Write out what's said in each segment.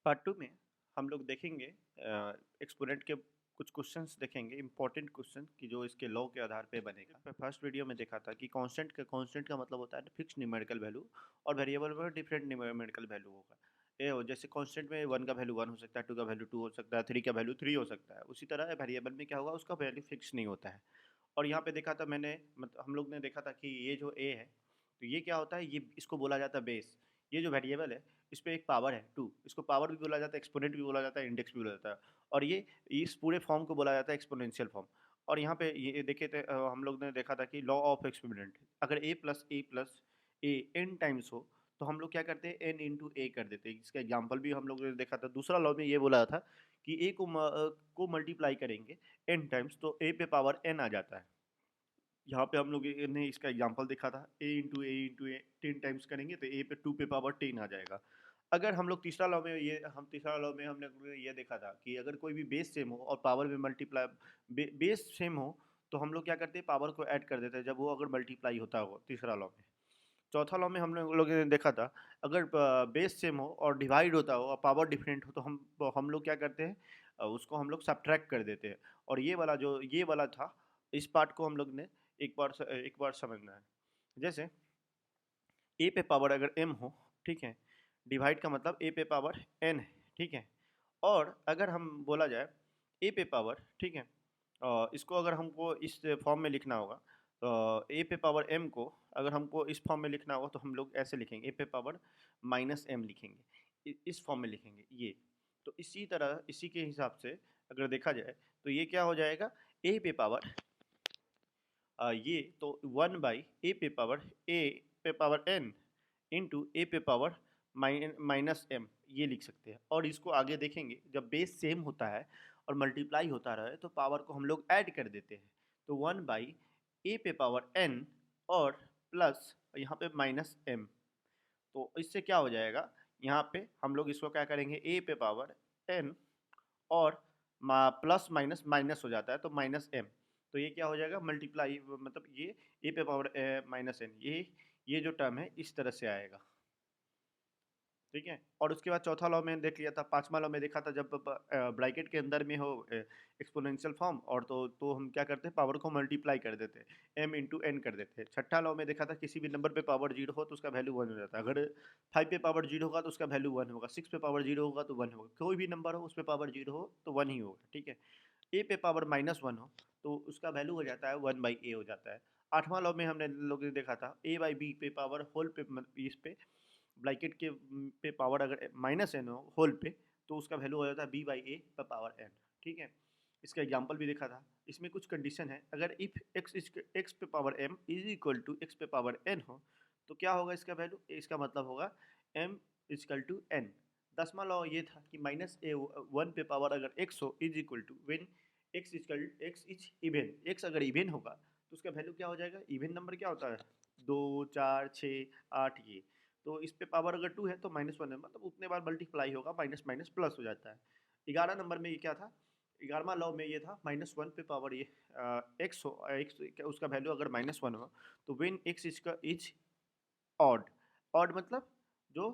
Part 2 में हम लोग देखेंगे एक्सपोनेंट के कुछ क्वेश्चंस देखेंगे, इंपॉर्टेंट क्वेश्चन कि जो इसके लॉ के आधार पे बनेगा। फर्स्ट वीडियो में देखा था कि कांस्टेंट का मतलब होता है फिक्स न्यूमेरिकल वैल्यू और वेरिएबल में डिफरेंट न्यूमेरिकल वैल्यू होगा। जैसे कांस्टेंट में 1 का वैल्यू 1 हो सकता है, 2 का वैल्यू 2 हो सकता है, 3 का वैल्यू 3 हो सकता है। उसी तरह वेरिएबल में क्या होगा, उसका वैल्यू फिक्स नहीं होता है। और यहाँ पे देखा था मैंने, मतलब हम लोग ने देखा था कि ये जो ए है, तो ये क्या होता है, ये इसको बोला जाता है बेस। ये जो वेरिएबल है, इस पे एक पावर है 2, इसको पावर भी बोला जाता है, एक्सपोनेंट भी बोला जाता है, इंडेक्स भी बोला जाता है। और ये इस पूरे फॉर्म को बोला जाता है एक्सपोनेंशियल फॉर्म। और यहाँ पे ये देखे थे, हम लोग ने देखा था कि लॉ ऑफ एक्सपोनेंट, अगर ए एन टाइम्स हो तो हम लोग क्या करते हैं, एन इंटू ए कर देते हैं। इसका एग्जाम्पल भी हम लोग ने देखा था। दूसरा लॉ में ये बोला था कि ए को मल्टीप्लाई करेंगे एन टाइम्स तो ए पे पावर एन आ जाता है। यहाँ पे हम लोग ने इसका एग्जांपल देखा था, ए 10 टाइम्स करेंगे तो ए पे 2 पे पावर 10 आ जाएगा। अगर हम लोग तीसरा लॉ में हमने ये देखा था कि अगर कोई भी बेस सेम हो और पावर में बेस सेम हो तो हम लोग क्या करते हैं, पावर को ऐड कर देते हैं जब वो अगर मल्टीप्लाई होता हो, तीसरा लॉ में। चौथा लॉ में हम लोग ने देखा था, अगर बेस सेम हो और डिवाइड होता हो और पावर डिफरेंट हो तो हम लोग क्या करते हैं, उसको हम लोग सब्ट्रैक्ट कर देते हैं। और ये वाला था, इस पार्ट को हम लोग ने एक बार समझना है। जैसे ए पे पावर अगर m हो, ठीक है, डिवाइड का मतलब ए पे पावर n है, ठीक है। और अगर हम बोला जाए ए पे पावर, ठीक है, इसको अगर हमको इस फॉर्म में लिखना होगा तो ए पे पावर m को अगर हमको इस फॉर्म में लिखना होगा तो हम लोग ऐसे लिखेंगे, ए पे पावर माइनस m लिखेंगे, इस फॉर्म में लिखेंगे ये। तो इसी तरह इसी के हिसाब से अगर देखा जाए तो ये क्या हो जाएगा, ए पे पावर ये तो 1/a पे पावर n इंटू ए पे पावर माइनस m, ये लिख सकते हैं। और इसको आगे देखेंगे, जब बेस सेम होता है और मल्टीप्लाई होता रहे तो पावर को हम लोग ऐड कर देते हैं। तो 1/a पे पावर n और प्लस यहाँ पे माइनस m। तो इससे क्या हो जाएगा, यहाँ पे हम लोग इसको क्या करेंगे, ए पे पावर n और प्लस माइनस माइनस हो जाता है तो माइनस m। तो ये क्या हो जाएगा, मल्टीप्लाई, मतलब ये ए पे पावर माइनस एन, ये जो टर्म है इस तरह से आएगा, ठीक है। और उसके बाद चौथा लॉ में देख लिया था, पांचवा लॉ में देखा था, जब ब्रैकेट के अंदर में हो एक्सपोनेंशियल फॉर्म और तो हम क्या करते हैं, पावर को मल्टीप्लाई कर देते हैं, m इंटू एन कर देते हैं। छठा लॉ में देखा था, किसी भी नंबर पे पावर जीरो हो तो उसका वैल्यू वन हो जाता है। अगर 5 पे पावर जीरो होगा तो उसका वैल्यू वन होगा, 6 पे पावर जीरो होगा तो वन होगा, कोई भी नंबर हो उस पर पावर जीरो हो तो वन ही होगा, ठीक है। ए पे पावर माइनस वन हो तो उसका वैल्यू हो जाता है 1/a हो जाता है। आठवां लॉ में हमने लोग ने देखा था, a/b पे पावर होल पे, इस पे ब्रैकेट के पे पावर अगर माइनस एन हो होल पे तो उसका वैल्यू हो जाता है b/a पे पावर n, ठीक है। इसका एग्जांपल भी देखा था। इसमें कुछ कंडीशन है, अगर इफ x पे power m is equal to x पे पावर n हो तो क्या होगा इसका वैल्यू, इसका मतलब होगा m is equal to n। दसवां लॉ ये था कि माइनस ए वन पे पावर अगर x हो is equal to when x is even, x अगर इवन होगा तो उसका वैल्यू क्या हो जाएगा, इवन नंबर क्या होता है, 2 4 6 8 ये। तो इस पे पावर अगर 2 है तो माइनस वन है, मतलब उतने बार मल्टीप्लाई होगा, माइनस माइनस प्लस हो जाता है। 11 नंबर में ये क्या था, 11वां लॉ में ये था, माइनस वन पे पावर ये एक्स हो, एक्स उसका वैल्यू अगर माइनस वन हो तो when x is odd. Odd मतलब जो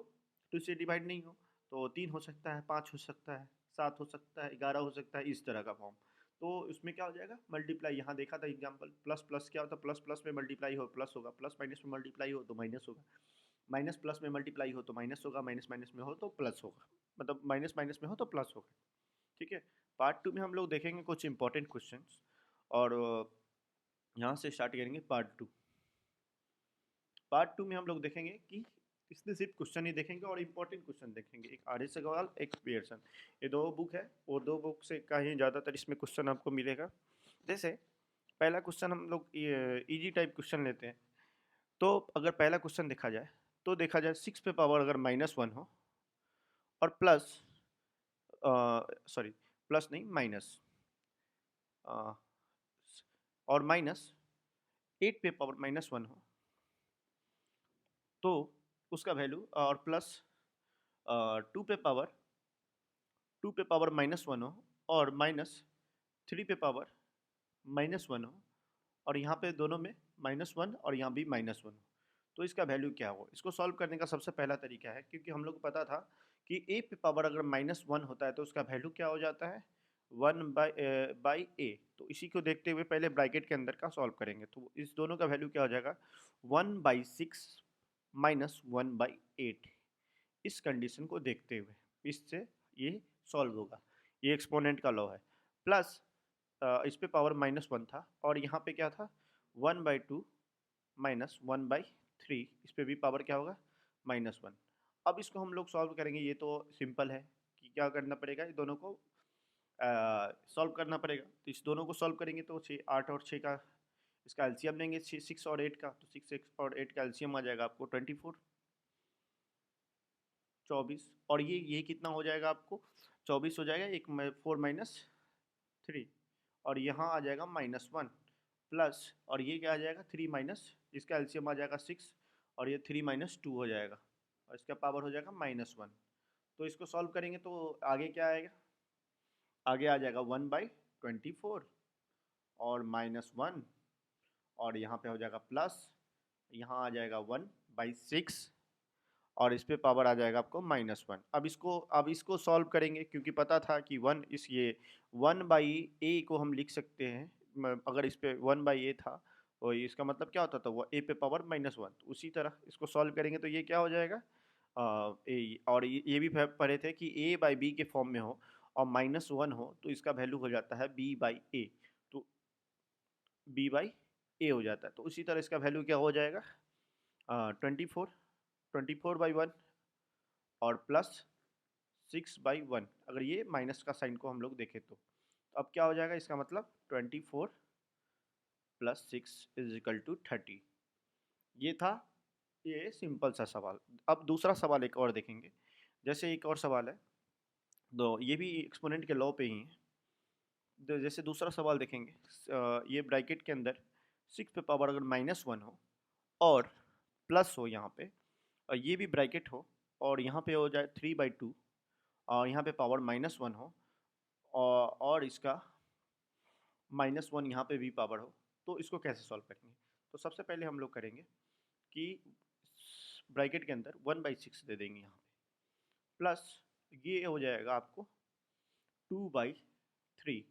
2 से डिवाइड नहीं हो, तो 3 हो सकता है, 5 हो सकता है, 7 हो सकता है, 11 हो सकता है, इस तरह का फॉर्म। तो उसमें क्या हो जाएगा, मल्टीप्लाई। यहाँ देखा था एग्जाम्पल, प्लस प्लस क्या होता है, प्लस प्लस में मल्टीप्लाई हो प्लस होगा, प्लस माइनस में मल्टीप्लाई हो तो माइनस होगा, माइनस प्लस में मल्टीप्लाई हो तो माइनस होगा, माइनस माइनस में हो तो प्लस होगा, मतलब माइनस माइनस में हो तो प्लस होगा, ठीक है। पार्ट 2 में हम लोग देखेंगे कुछ इंपॉर्टेंट क्वेश्चंस और यहाँ से स्टार्ट करेंगे पार्ट 2। पार्ट 2 में हम लोग देखेंगे कि इसमें सिर्फ क्वेश्चन ही देखेंगे और इम्पोर्टेंट क्वेश्चन देखेंगे, एक आर.एस. अग्रवाल, एक पियर्सन। ये दो बुक है और दो बुक से का ही ज़्यादातर इसमें क्वेश्चन आपको मिलेगा। जैसे पहला क्वेश्चन हम लोग इजी टाइप क्वेश्चन लेते हैं। तो अगर पहला क्वेश्चन देखा जाए तो देखा जाए 6 पे पावर अगर माइनस वन हो और प्लस, सॉरी प्लस नहीं माइनस, और माइनस 8 पे पावर माइनस वन हो तो उसका वैल्यू, और प्लस टू पे पावर माइनस वन हो और माइनस 3 पे पावर माइनस वन हो और यहाँ पे दोनों में माइनस वन और यहाँ भी माइनस वन हो तो इसका वैल्यू क्या हो। इसको सॉल्व करने का सबसे पहला तरीका है, क्योंकि हम लोग को पता था कि ए पे पावर अगर -1 होता है तो उसका वैल्यू क्या हो जाता है 1 ए। तो इसी को देखते हुए पहले ब्रैकेट के अंदर का सॉल्व करेंगे, तो इस दोनों का वैल्यू क्या हो जाएगा 1/6 -1/8। इस कंडीशन को देखते हुए इससे ये सॉल्व होगा, ये एक्सपोनेंट का लॉ है। प्लस इस पे पावर -1 था और यहाँ पे क्या था 1/2 -1/3, इस पे भी पावर क्या होगा -1। अब इसको हम लोग सॉल्व करेंगे, ये तो सिंपल है कि क्या करना पड़ेगा, ये दोनों को सॉल्व करना पड़ेगा। तो इस दोनों को सॉल्व करेंगे तो 8 और 6 का इसका एलसीएम लेंगे, 6 और 8 का, तो 6 और 8 का एलसीएम आ जाएगा आपको 24 24। और ये कितना हो जाएगा आपको 24 हो जाएगा, एक 4 - 3 और यहाँ आ जाएगा -1 प्लस, और ये क्या आ जाएगा 3 माइनस, इसका एलसीएम आ जाएगा 6 और ये 3 - 2 हो जाएगा और इसका पावर हो जाएगा -1। तो इसको सॉल्व करेंगे तो आगे क्या आएगा, आगे आ जाएगा 1/24 और -1 और यहाँ पे हो जाएगा प्लस, यहाँ आ जाएगा 1/6 और इस पे पावर आ जाएगा आपको -1। अब इसको सॉल्व करेंगे क्योंकि पता था कि 1 इस ये 1/a को हम लिख सकते हैं, अगर इस पे 1/a था तो इसका मतलब क्या होता था वो a पे पावर -1। तो उसी तरह इसको सॉल्व करेंगे तो ये क्या हो जाएगा और ये भी पढ़े थे कि a/b के फॉर्म में हो और -1 हो तो इसका वैल्यू हो जाता है b/a, तो b/a हो जाता है। तो उसी तरह इसका वैल्यू क्या हो जाएगा 24/1 और प्लस 6/1, अगर ये माइनस का साइन को हम लोग देखें तो अब क्या हो जाएगा, इसका मतलब 24 + 6 = 30। ये था ये सिंपल सा सवाल। अब दूसरा सवाल एक और देखेंगे, जैसे एक और सवाल है, तो ये भी एक्सपोनेंट के लॉ पे ही है। जैसे दूसरा सवाल देखेंगे, ये ब्रैकेट के अंदर 6 पे पावर अगर -1 हो और प्लस हो यहाँ पे, और ये भी ब्रैकेट हो और यहाँ पे हो जाए 3/2 और यहाँ पे पावर -1 हो और इसका -1 यहाँ पे भी पावर हो, तो इसको कैसे सॉल्व करेंगे। तो सबसे पहले हम लोग करेंगे कि ब्रैकेट के अंदर 1/6 दे देंगे यहाँ पे, प्लस ये हो जाएगा आपको 2/3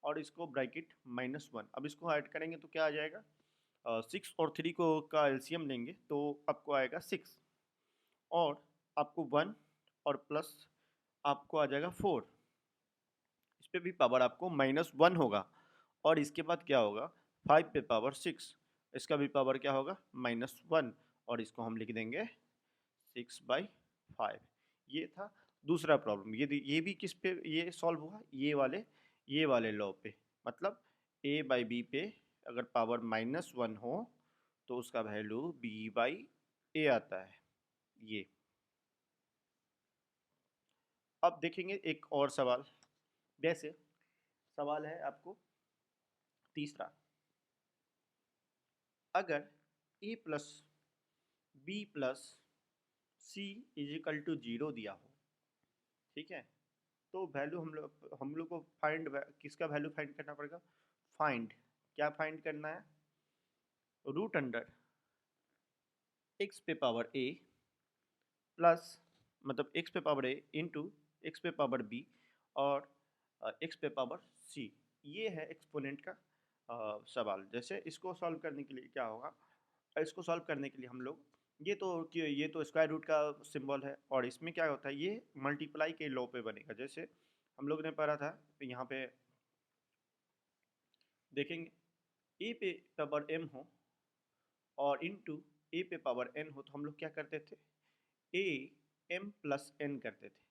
और इसको ब्रैकेट -1। अब इसको ऐड करेंगे तो क्या आ जाएगा 6 और 3 को का एलसीएम लेंगे तो आपको आएगा 6 और आपको 1 और प्लस आपको आ जाएगा 4, इस पे भी पावर आपको -1 होगा और इसके बाद क्या होगा 5 पे पावर 6, इसका भी पावर क्या होगा -1 और इसको हम लिख देंगे 6/5। ये था दूसरा प्रॉब्लम। ये भी किस पे ये सॉल्व हुआ, ये वाले लॉ पे, मतलब a/b पे अगर पावर -1 हो तो उसका वैल्यू b/a आता है ये। अब देखेंगे एक और सवाल, जैसे सवाल है आपको तीसरा, अगर a + b + c = 0 दिया हो, ठीक है, तो वैल्यू हम लोग को किसका वैल्यू फाइंड करना पड़ेगा, क्या फाइंड करना है, √अंडर x पे पावर a प्लस, मतलब x पे पावर a इंटू x पे पावर b और x पे पावर c। ये है एक्सपोनेंट का सवाल। जैसे इसको सॉल्व करने के लिए क्या होगा, इसको सॉल्व करने के लिए हम लोग ये तो स्क्वायर रूट का सिंबल है और इसमें क्या होता है ये मल्टीप्लाई के लॉ पे बनेगा। जैसे हम लोग ने पढ़ा था तो यहाँ पे देखेंगे a पे पावर m हो और इंटू a पे पावर n हो तो हम लोग क्या करते थे a m + n करते थे।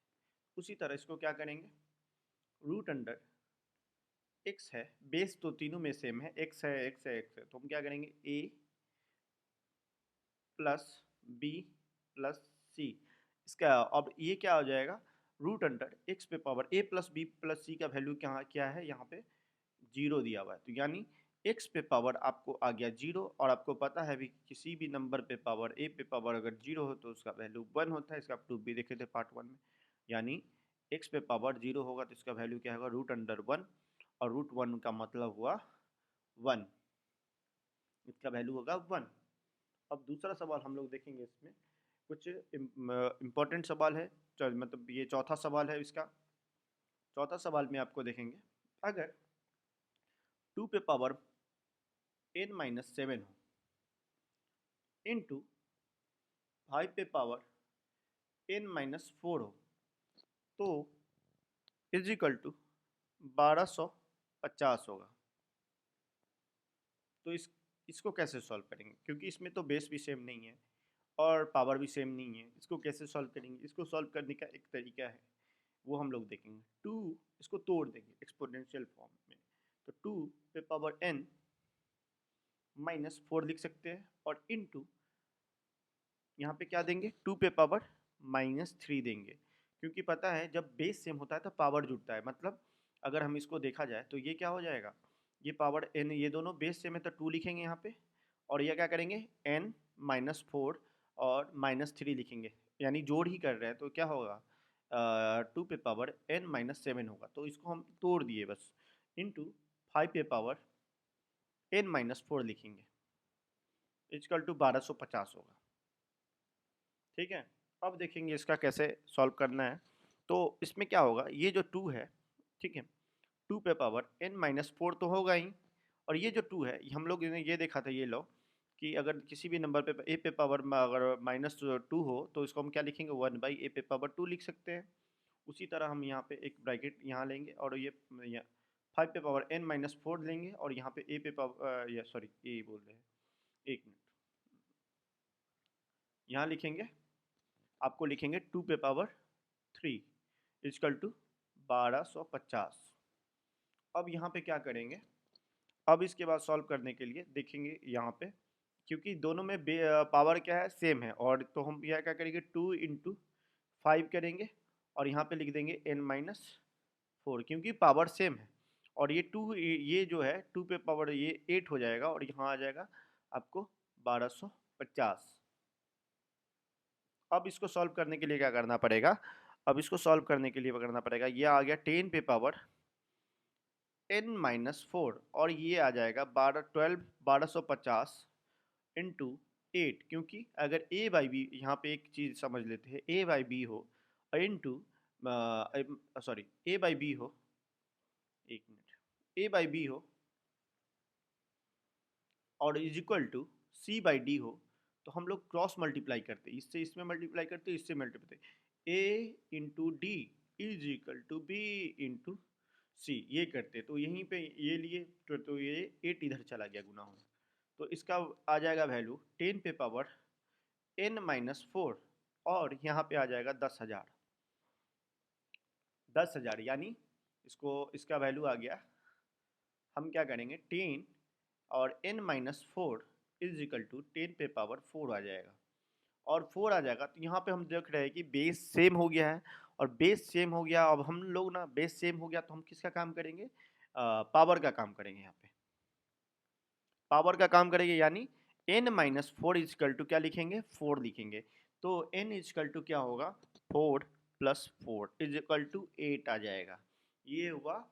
उसी तरह इसको क्या करेंगे √अंडर x है, बेस तो तीनों में सेम है, x है x है x है, तो हम क्या करेंगे a + b + c। इसका अब ये क्या हो जाएगा √अंडर x पे पावर a + b + c का वैल्यू क्या है यहाँ पे 0 दिया हुआ है, तो यानी x पे पावर आपको आ गया 0 और आपको पता है भी किसी भी नंबर पे पावर a पे पावर अगर 0 हो तो उसका वैल्यू 1 होता है। इसका प्रूफ भी देखे थे पार्ट 1 में, यानी x पे पावर 0 होगा तो इसका वैल्यू क्या होगा √1 और √1 का मतलब हुआ 1, इसका वैल्यू होगा 1। अब दूसरा सवाल हम लोग देखेंगे, इसमें कुछ इम्पोर्टेंट सवाल है मतलब ये चौथा सवाल है इसका। चौथा सवाल में आपको देखेंगे, अगर 2 पे पावर n-7 हो इंटू 5 पे पावर n-4 हो तो इज इक्वल टू 1250 होगा। तो इसको कैसे सॉल्व करेंगे, क्योंकि इसमें तो बेस भी सेम नहीं है और पावर भी सेम नहीं है, इसको कैसे सॉल्व करेंगे? इसको सॉल्व करने का एक तरीका है, वो हम लोग देखेंगे। 2 इसको तोड़ देंगे एक्सपोनेंशियल फॉर्म में, तो 2 पे पावर n-4 लिख सकते हैं और इनटू यहाँ पे क्या देंगे, 2 पे पावर -3 देंगे, क्योंकि पता है जब बेस सेम होता है तो पावर जुड़ता है। मतलब अगर हम इसको देखा जाए तो ये क्या हो जाएगा, ये पावर n, ये दोनों बेस सेम है तो 2 लिखेंगे यहाँ पे, और ये क्या करेंगे n-4 और -3 लिखेंगे, यानी जोड़ ही कर रहे हैं तो क्या होगा, 2 पे पावर n-7 होगा। तो इसको हम तोड़ दिए बस, इंटू 5 पे पावर n-4 लिखेंगे, इक्वल टू 1250 होगा। ठीक है, अब देखेंगे इसका कैसे सॉल्व करना है। तो इसमें क्या होगा, ये जो 2 है, ठीक है, 2 पे पावर n-4 तो होगा ही, और ये जो 2 है हम लोग ने ये देखा था, ये लो कि अगर किसी भी नंबर पे a पे पावर अगर -2 हो तो इसको हम क्या लिखेंगे, 1/a पे पावर 2 लिख सकते हैं। उसी तरह हम यहाँ पे एक ब्रैकेट यहाँ लेंगे और ये 5 पे पावर n-4 लेंगे और यहाँ पे a पे पावर या सॉरी ए बोल रहे हैं, एक मिनट, यहाँ लिखेंगे, आपको लिखेंगे 2 पे पावर 3 इक्वल टू 1250। अब यहाँ पे क्या करेंगे, अब इसके बाद सॉल्व करने के लिए देखेंगे यहाँ पे, क्योंकि दोनों में पावर क्या है, सेम है, और तो हम यह क्या करेंगे 2 इंटू 5 करेंगे और यहाँ पे लिख देंगे n-4, क्योंकि पावर सेम है। और ये 2, ये जो है 2 पे पावर ये 8 हो जाएगा और यहाँ आ जाएगा आपको 1250। अब इसको सॉल्व करने के लिए क्या करना पड़ेगा, अब इसको सॉल्व करने के लिए करना पड़ेगा, ये आ गया 10 पे पावर n-4 और ये आ जाएगा 1250 इंटू 8, क्योंकि अगर a बाई बी, यहाँ पे एक चीज़ समझ लेते हैं, a बाई बी हो into sorry a by B हो, एक मिनट, a बाई बी हो और is equal to c by D हो, तो हम लोग क्रॉस मल्टीप्लाई करते हैं, इससे इसमें मल्टीप्लाई करते हैं, इससे multiply, a into D is equal to B into C, ये करते हैं। तो यहीं पे ये लिए तो ये 8 इधर चला गया गुना होने, तो इसका आ जाएगा वैल्यू 10 पे पावर n-4 और यहाँ पे आ जाएगा 10,000, 10,000, यानी इसको इसका वैल्यू आ गया, हम क्या करेंगे 10 और n-4 इज इक्वल टू 10 पे पावर 4 आ जाएगा, और 4 आ जाएगा। तो यहाँ पे हम देख रहे हैं कि बेस सेम हो गया है, और बेस सेम हो गया, अब हम लोग ना बेस सेम हो गया तो हम किसका काम करेंगे, पावर का काम करेंगे, यहाँ पे पावर का काम करेंगे, यानी n-4 इजकल टू क्या लिखेंगे, 4 लिखेंगे। तो n इजकल टू क्या होगा, 4 + 4 इज इक्वल टू 8 आ जाएगा। ये हुआ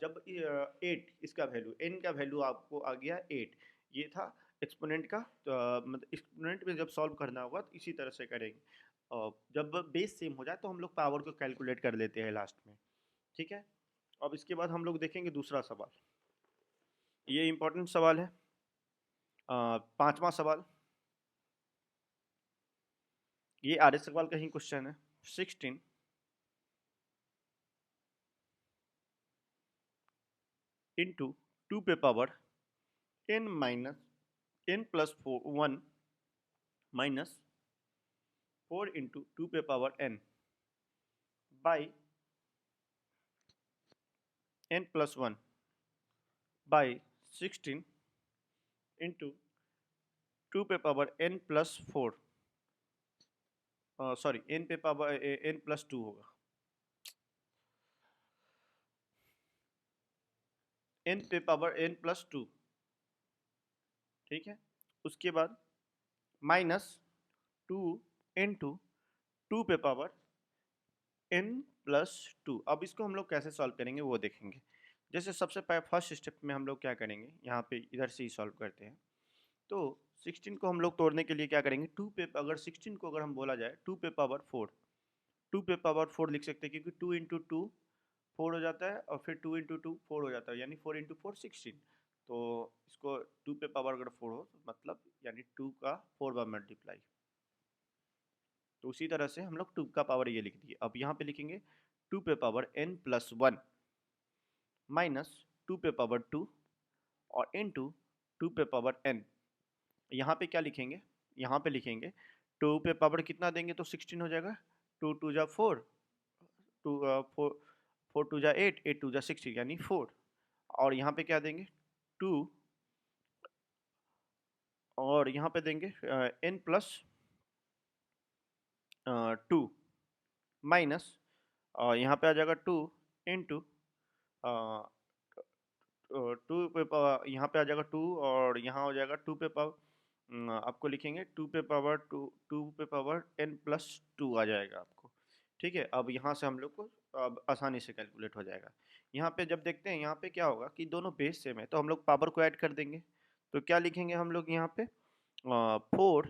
जब 8 इसका वैल्यू, n का वैल्यू आपको आ गया 8, ये था एक्सपोनेंट का। मतलब एक्सपोनेंट में जब सॉल्व करना होगा तो इसी तरह से करेंगे, जब बेस सेम हो जाए तो हम लोग पावर को कैलकुलेट कर लेते हैं लास्ट में। ठीक है, अब इसके बाद हम लोग देखेंगे दूसरा सवाल, ये इंपॉर्टेंट सवाल है, पांचवा सवाल, ये आर्य सवाल का ही क्वेश्चन है। 16 इंटू 2 पे पावर n+1 माइनस 4 इंटू 2 पे power n by n+1 by 16 into 2 पे पावर n+4, सॉरी n पे पावर n+2 होगा, n पे पावर n+2। ठीक है, उसके बाद -2 इंटू 2 पे पावर n+2। अब इसको हम लोग कैसे सॉल्व करेंगे वो देखेंगे। जैसे सबसे फर्स्ट स्टेप में हम लोग क्या करेंगे, यहाँ पे इधर से ही सॉल्व करते हैं। तो 16 को हम लोग तोड़ने के लिए क्या करेंगे, 2 पे, अगर 16 को अगर हम बोला जाए 2 पे पावर 4, 2 पे पावर 4 लिख सकते हैं, क्योंकि 2 इंटू 2 4 हो जाता है, और फिर 2 इंटू 2 4 हो जाता है, यानी 4 इंटू 4 16। तो इसको 2 पे पावर अगर 4 हो तो मतलब यानी 2 का 4 बार मल्टीप्लाई। तो उसी तरह से हम लोग 2 का पावर ये लिख दिए। अब यहाँ पे लिखेंगे 2 पे पावर n प्लस 1 माइनस 2 पे पावर 2 और इंटू 2 पे पावर n। यहाँ पे क्या लिखेंगे, यहाँ पे लिखेंगे 2 पे पावर कितना देंगे तो 16 हो जाएगा, 2 टू जा 4, 2 4 टू जा 8, 8 टू जा 16 यानी 4। और यहाँ पे क्या देंगे 2, और यहाँ पे देंगे n प्लस 2 माइनस, यहाँ पे आ जाएगा 2 इंटू 2 पे पावर, यहाँ पे आ जाएगा 2, और यहाँ हो जाएगा 2 पे पावर, आपको लिखेंगे 2 पे पावर 2, 2 पे पावर n प्लस 2 आ जाएगा आपको। ठीक है, अब यहाँ से हम लोग को अब आसानी से कैलकुलेट हो जाएगा। यहाँ पे जब देखते हैं यहाँ पे क्या होगा कि दोनों बेस सेम है, तो हम लोग पावर को ऐड कर देंगे। तो क्या लिखेंगे हम लोग यहाँ पे 4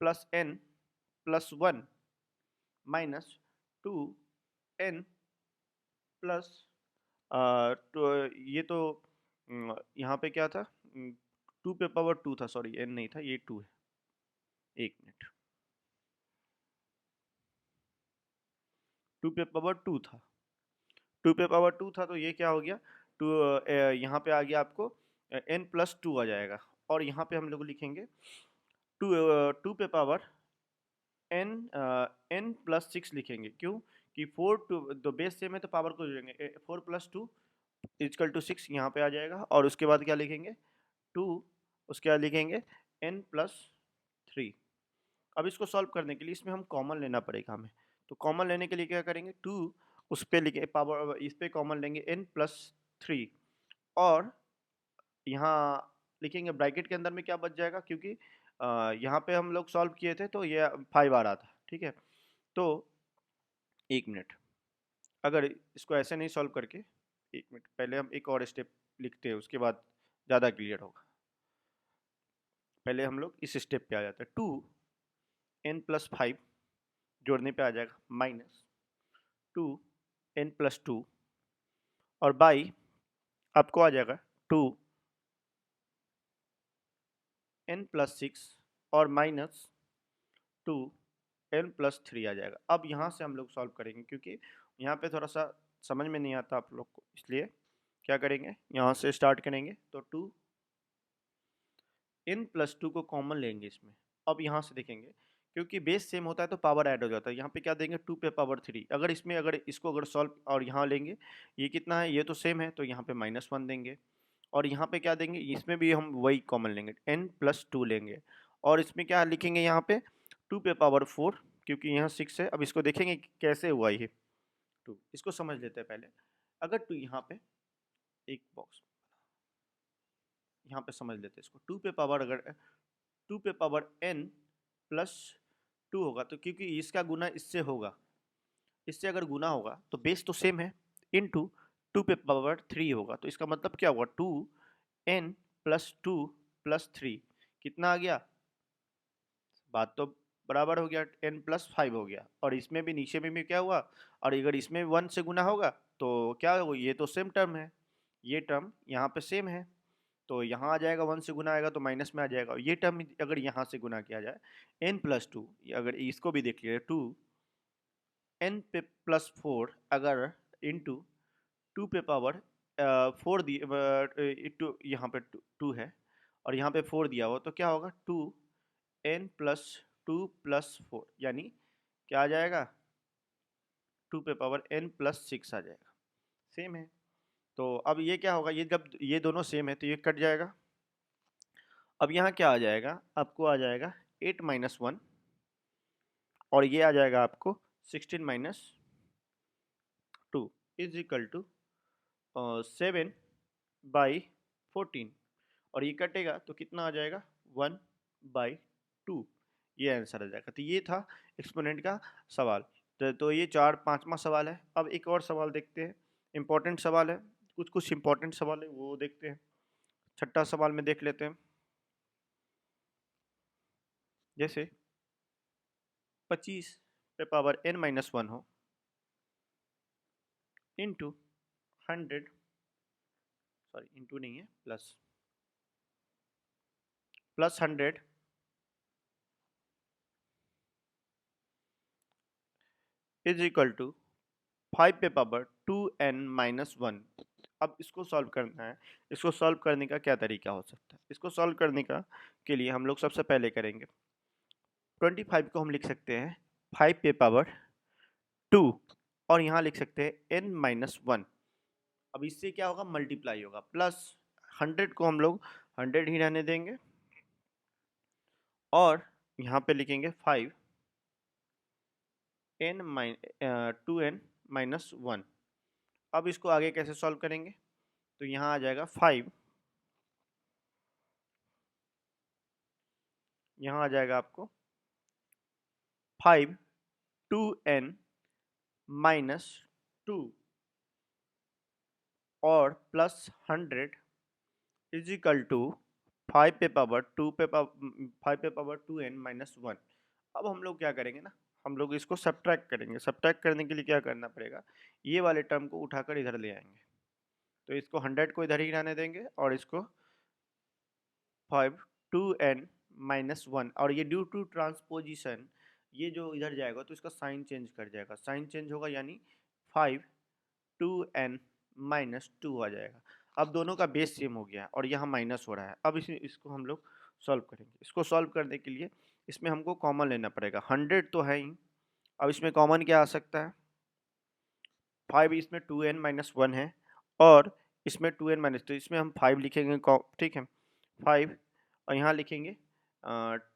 plus n plus 1 minus 2 n plus तो ये तो यहाँ पे क्या था, 2 पे पावर 2 था, सॉरी n नहीं था, ये 2 है। एक मिनट, 2 पे पावर 2 था, 2 पे पावर 2 था, तो ये क्या हो गया 2, यहाँ पे आ गया आपको n प्लस 2 आ जाएगा। और यहाँ पे हम लोग लिखेंगे 2 पे पावर n प्लस 6 लिखेंगे, क्यों कि 4 टू तो बेस सेम है तो पावर को जोड़ेंगे, 4 प्लस 2 इजकल टू 6 यहाँ पे आ जाएगा। और उसके बाद क्या लिखेंगे 2, उसके बाद लिखेंगे n प्लस 3। अब इसको सॉल्व करने के लिए इसमें हम कॉमन लेना पड़ेगा हमें। तो कॉमन लेने के लिए क्या करेंगे 2 उस पे लिखे पावर, इस पे कॉमन लेंगे n प्लस 3, और यहाँ लिखेंगे ब्रैकेट के अंदर में क्या बच जाएगा, क्योंकि यहाँ पे हम लोग सॉल्व किए थे तो ये 5 आ रहा था। ठीक है, तो एक मिनट, अगर इसको ऐसे नहीं सॉल्व करके, एक मिनट पहले हम एक और स्टेप लिखते हैं, उसके बाद ज़्यादा क्लियर होगा। पहले हम लोग इस स्टेप पे आ जाते हैं, 2 n प्लस 5 जोड़ने पे आ जाएगा माइनस 2 n प्लस 2, और बाई आपको आ जाएगा 2 n प्लस 6 और माइनस 2 n प्लस 3 आ जाएगा। अब यहाँ से हम लोग सॉल्व करेंगे, क्योंकि यहाँ पे थोड़ा सा समझ में नहीं आता आप लोग को, इसलिए क्या करेंगे यहाँ से स्टार्ट करेंगे। तो 2n प्लस 2 को कॉमन लेंगे इसमें। अब यहाँ से देखेंगे क्योंकि बेस सेम होता है तो पावर ऐड हो जाता है। यहाँ पे क्या देंगे 2 पे पावर 3, अगर इसमें अगर इसको अगर सॉल्व और यहाँ लेंगे, ये कितना है, ये तो सेम है, तो यहाँ पे -1 देंगे। और यहाँ पे क्या देंगे, इसमें भी हम वही कॉमन लेंगे, n प्लस 2 लेंगे। और इसमें क्या लिखेंगे यहाँ पे 2 पे पावर 4, क्योंकि यहाँ 6 है। अब इसको देखेंगे कि कैसे हुआ ये 2, इसको समझ लेते हैं पहले। अगर 2 यहाँ पे एक बॉक्स यहाँ पे समझ लेते हैं इसको, 2 पे पावर अगर 2 पे पावर n प्लस 2 होगा, तो क्योंकि इसका गुना इससे होगा, इससे अगर गुना होगा तो बेस तो सेम है, इनटू 2 पे पावर 3 होगा। तो इसका मतलब क्या होगा 2n प्लस 2 प्लस 3 कितना आ गया, बात तो बराबर हो गया, n प्लस 5 हो गया। और इसमें भी नीचे में भी क्या हुआ, और अगर इसमें 1 से गुना होगा तो क्या होगा, ये तो सेम टर्म है, ये टर्म यहाँ पे सेम है, तो यहाँ आ जाएगा 1 से गुना आएगा तो माइनस में आ जाएगा। ये टर्म अगर यहाँ से गुना किया जाए n प्लस 2, अगर इसको भी देख लीजिए 2n पे प्लस 4 अगर इंटू 2 पे पावर 4 दिए, यहाँ पे 2 है और यहाँ पे 4 दिया हुआ, तो क्या होगा 2n प्लस 2 प्लस 4, यानी क्या आ जाएगा 2 पे पावर n प्लस 6 आ जाएगा। सेम है, तो अब ये क्या होगा, ये जब ये दोनों सेम है तो ये कट जाएगा। अब यहाँ क्या आ जाएगा, आपको आ जाएगा 8 माइनस 1, और ये आ जाएगा आपको 16 minus 2 is equal to 7 by 14, और ये कटेगा तो कितना आ जाएगा 1 बाई 2, ये आंसर आ जाएगा। तो ये था एक्सपोनेंट का सवाल। तो ये 5वां सवाल है। अब एक और सवाल देखते हैं, इम्पोर्टेंट सवाल है, कुछ इम्पोर्टेंट सवाल है वो देखते हैं। 6ठा सवाल में देख लेते हैं, जैसे 25 पे पावर n-1 हो इंटू 100, सॉरी इंटू नहीं है, प्लस 100 इज इक्वल टू 5 पे पावर 2n-1। अब इसको सॉल्व करना है। इसको सॉल्व करने का क्या तरीका हो सकता है? इसको सॉल्व करने का के लिए हम लोग सबसे पहले करेंगे 25 को हम लिख सकते हैं 5 पे पावर 2 और यहाँ लिख सकते हैं n-1। अब इससे क्या होगा? मल्टीप्लाई होगा, प्लस 100 को हम लोग 100 ही रहने देंगे और यहाँ पे लिखेंगे 5 2n-1। अब इसको आगे कैसे सॉल्व करेंगे? तो यहाँ आ जाएगा 5, यहाँ आ जाएगा आपको 5 2n-2 और प्लस 100 इज इक्वल टू 5 पे पावर 2n-1। अब हम लोग क्या करेंगे ना, हम लोग इसको सब्ट्रैक्ट करेंगे। सब्ट्रैक्ट करने के लिए क्या करना पड़ेगा? ये वाले टर्म को उठाकर इधर ले आएंगे, तो इसको 100 को इधर ही रहने देंगे और इसको 5 2n-1 और ये ड्यू टू ट्रांसपोजिशन ये जो इधर जाएगा तो इसका साइन चेंज कर जाएगा, साइन चेंज होगा यानी 5 2n-2 आ जाएगा। अब दोनों का बेस सेम हो गया और यहाँ माइनस हो रहा है। अब इसको हम लोग सॉल्व करेंगे। इसको सॉल्व करने के लिए इसमें हमको कॉमन लेना पड़ेगा। 100 तो है ही, अब इसमें कॉमन क्या आ सकता है? 5 इसमें 2n-1 है और इसमें 2n-, तो इसमें हम 5 लिखेंगे, ठीक है 5 और यहाँ लिखेंगे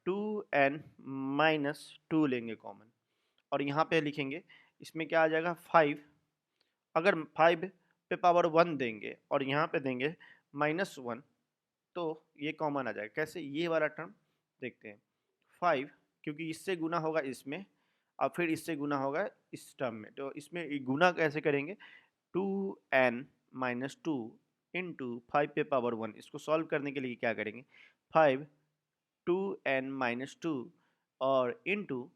2n-2 लेंगे कॉमन और यहाँ पे लिखेंगे इसमें क्या आ जाएगा 5। अगर 5 पे पावर 1 देंगे और यहाँ पे देंगे -1 तो ये कॉमन आ जाएगा। कैसे? ये वाला टर्म देखते हैं 5 क्योंकि इससे गुना होगा इसमें और फिर इससे गुना होगा इस टर्म में, तो इसमें गुना कैसे करेंगे? 2n-2 इंटू 5 पे पावर 1। इसको सॉल्व करने के लिए क्या करेंगे? 5 2n-2 और इंटू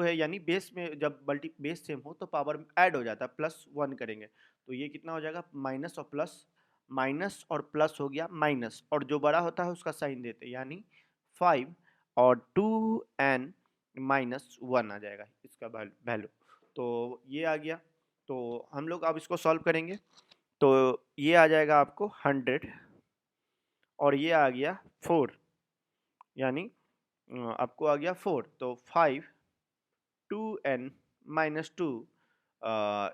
है यानी बेस में जब बेस सेम हो तो पावर ऐड हो जाता है, +1 करेंगे तो ये कितना हो जाएगा? माइनस और प्लस हो गया माइनस और जो बड़ा होता है उसका साइन देते हैं यानी 5 और 2n-1 आ जाएगा इसका वैल्यू। तो ये आ गया। तो हम लोग अब इसको सॉल्व करेंगे तो ये आ जाएगा आपको 100 और ये आ गया 4 यानी आपको आ गया 4। तो 5 2n-2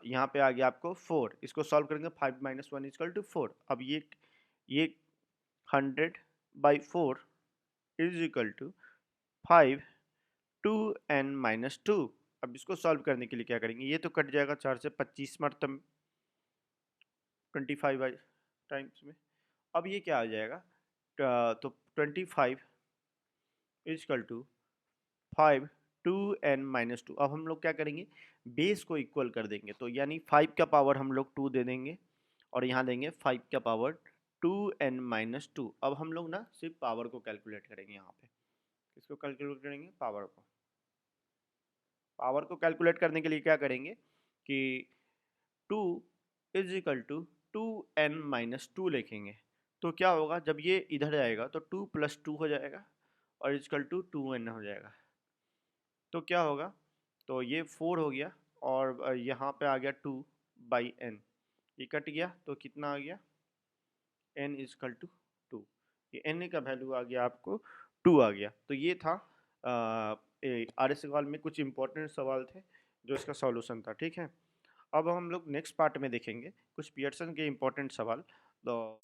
यहाँ पे आ गया आपको 4। इसको सॉल्व करेंगे 5 - 1 = 4। अब ये 100/4 इज इक्वल टू 5 2n-2। अब इसको सॉल्व करने के लिए क्या करेंगे? ये तो कट जाएगा 4 से 25 मरतब 25 टाइम्स में। अब ये क्या आ जाएगा? तो 25 इक्वल टू 5 2n-2। अब हम लोग क्या करेंगे? बेस को इक्वल कर देंगे, तो यानी 5 का पावर हम लोग 2 दे देंगे और यहाँ देंगे 5 का पावर 2n-2। अब हम लोग ना सिर्फ पावर को कैलकुलेट करेंगे। यहाँ पे इसको कैलकुलेट करेंगे पावर को। पावर को कैलकुलेट करने के लिए क्या करेंगे कि 2 इज इक्वल टू 2n-2 लिखेंगे। तो क्या होगा? जब ये इधर जाएगा तो 2 + 2 हो जाएगा और इक्वल टू 2n हो जाएगा। तो क्या होगा? तो ये 4 हो गया और यहाँ पे आ गया 2/n, ये कट गया तो कितना आ गया? n = 2। ये n का वैल्यू आ गया आपको 2 आ गया। तो ये था RS सवाल में कुछ इंपॉर्टेंट सवाल थे जो इसका सॉल्यूशन था, ठीक है। अब हम लोग नेक्स्ट पार्ट में देखेंगे कुछ पियर्सन के इंपॉर्टेंट सवाल। तो